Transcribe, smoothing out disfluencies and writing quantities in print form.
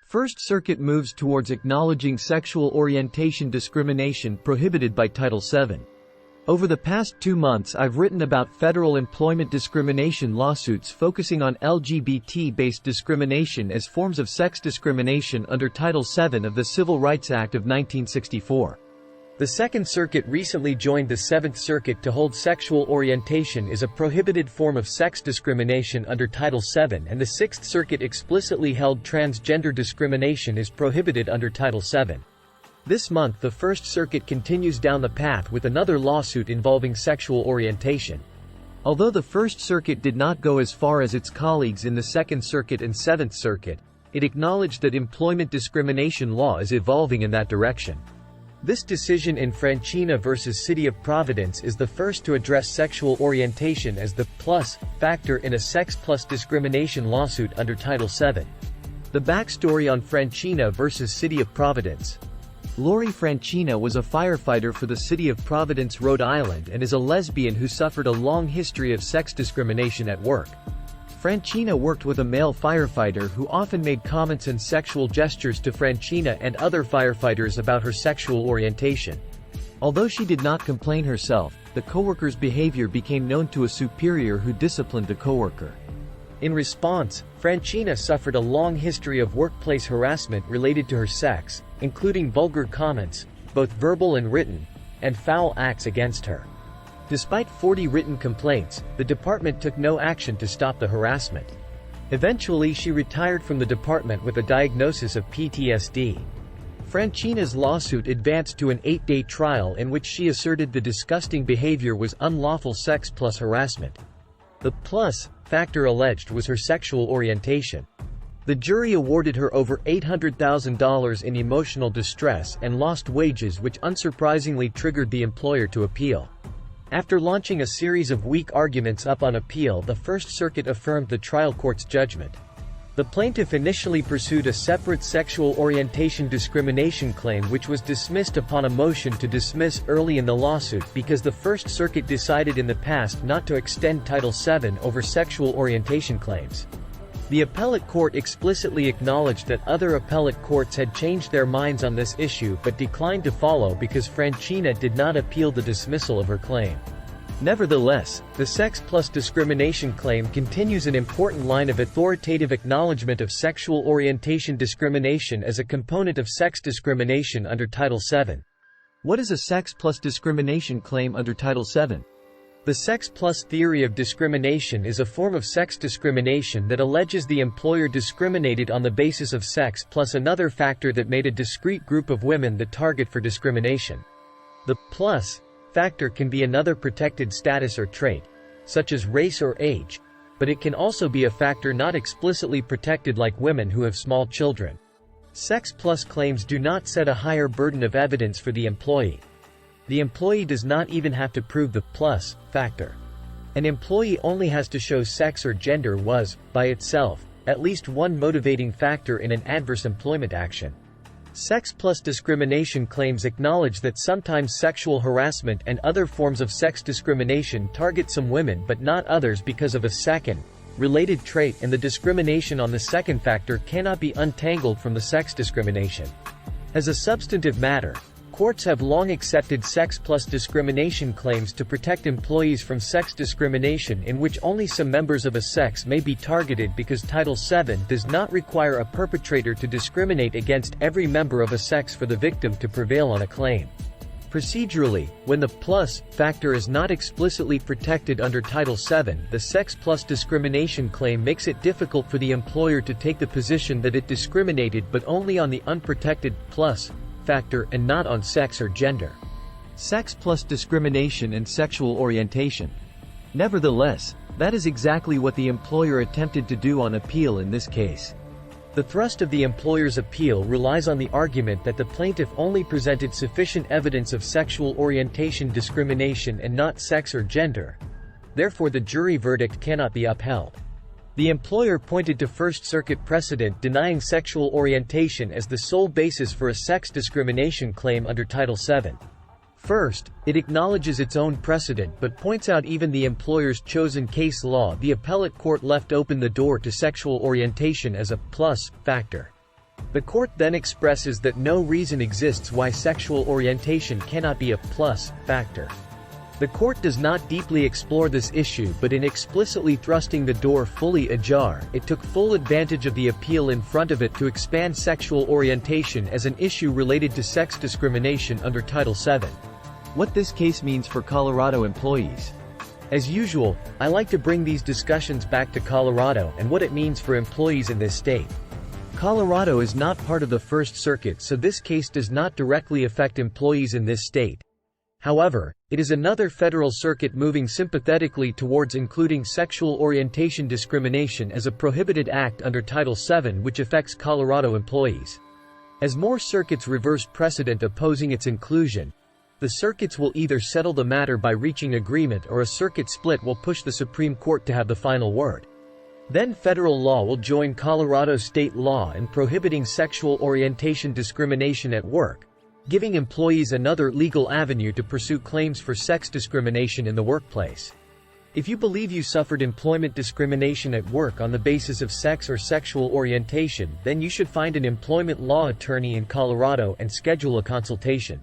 First Circuit moves towards acknowledging sexual orientation discrimination prohibited by Title VII. Over the past 2 months I've written about federal employment discrimination lawsuits focusing on LGBT-based discrimination as forms of sex discrimination under Title VII of the Civil Rights Act of 1964. The Second Circuit recently joined the Seventh Circuit to hold sexual orientation is a prohibited form of sex discrimination under Title VII, and the Sixth Circuit explicitly held transgender discrimination is prohibited under Title VII. This month the First Circuit continues down the path with another lawsuit involving sexual orientation. Although the First Circuit did not go as far as its colleagues in the Second Circuit and Seventh Circuit, it acknowledged that employment discrimination law is evolving in that direction. This decision in Franchina v. City of Providence is the first to address sexual orientation as the plus factor in a sex plus discrimination lawsuit under Title VII. The backstory on Franchina v. City of Providence. Lori Franchina was a firefighter for the City of Providence, Rhode Island, and is a lesbian who suffered a long history of sex discrimination at work. Franchina worked with a male firefighter who often made comments and sexual gestures to Franchina and other firefighters about her sexual orientation. Although she did not complain herself, the coworker's behavior became known to a superior who disciplined the coworker. In response, Franchina suffered a long history of workplace harassment related to her sex, including vulgar comments, both verbal and written, and foul acts against her. Despite 40 written complaints, the department took no action to stop the harassment. Eventually she retired from the department with a diagnosis of PTSD. Franchina's lawsuit advanced to an 8-day trial in which she asserted the disgusting behavior was unlawful sex plus harassment. The plus factor alleged was her sexual orientation. The jury awarded her over $800,000 in emotional distress and lost wages, which unsurprisingly triggered the employer to appeal. After launching a series of weak arguments up on appeal, the First Circuit affirmed the trial court's judgment. The plaintiff initially pursued a separate sexual orientation discrimination claim which was dismissed upon a motion to dismiss early in the lawsuit because the First Circuit decided in the past not to extend Title VII over sexual orientation claims. The appellate court explicitly acknowledged that other appellate courts had changed their minds on this issue but declined to follow because Franchina did not appeal the dismissal of her claim. Nevertheless, the sex plus discrimination claim continues an important line of authoritative acknowledgement of sexual orientation discrimination as a component of sex discrimination under Title VII. What is a sex plus discrimination claim under Title VII? The sex plus theory of discrimination is a form of sex discrimination that alleges the employer discriminated on the basis of sex plus another factor that made a discrete group of women the target for discrimination. The plus factor can be another protected status or trait, such as race or age, but it can also be a factor not explicitly protected like women who have small children. Sex plus claims do not set a higher burden of evidence for the employee. The employee does not even have to prove the plus factor. An employee only has to show sex or gender was, by itself, at least one motivating factor in an adverse employment action. Sex plus discrimination claims acknowledge that sometimes sexual harassment and other forms of sex discrimination target some women but not others because of a second, related trait, and the discrimination on the second factor cannot be untangled from the sex discrimination. As a substantive matter, courts have long accepted sex plus discrimination claims to protect employees from sex discrimination in which only some members of a sex may be targeted because Title VII does not require a perpetrator to discriminate against every member of a sex for the victim to prevail on a claim. Procedurally, when the plus factor is not explicitly protected under Title VII, the sex plus discrimination claim makes it difficult for the employer to take the position that it discriminated but only on the unprotected plus factor and not on sex or gender. Sex plus discrimination and sexual orientation. Nevertheless, that is exactly what the employer attempted to do on appeal in this case. The thrust of the employer's appeal relies on the argument that the plaintiff only presented sufficient evidence of sexual orientation discrimination and not sex or gender. Therefore, the jury verdict cannot be upheld. The employer pointed to First Circuit precedent denying sexual orientation as the sole basis for a sex discrimination claim under Title VII. First, it acknowledges its own precedent but points out even the employer's chosen case law. The appellate court left open the door to sexual orientation as a plus factor. The court then expresses that no reason exists why sexual orientation cannot be a plus factor. The court does not deeply explore this issue, but in explicitly thrusting the door fully ajar, it took full advantage of the appeal in front of it to expand sexual orientation as an issue related to sex discrimination under Title VII. What this case means for Colorado employees. As usual, I like to bring these discussions back to Colorado and what it means for employees in this state. Colorado is not part of the First Circuit, so this case does not directly affect employees in this state. However, it is another federal circuit moving sympathetically towards including sexual orientation discrimination as a prohibited act under Title VII, which affects Colorado employees. As more circuits reverse precedent opposing its inclusion, the circuits will either settle the matter by reaching agreement, or a circuit split will push the Supreme Court to have the final word. Then federal law will join Colorado state law in prohibiting sexual orientation discrimination at work, giving employees another legal avenue to pursue claims for sex discrimination in the workplace. If you believe you suffered employment discrimination at work on the basis of sex or sexual orientation, then you should find an employment law attorney in Colorado and schedule a consultation.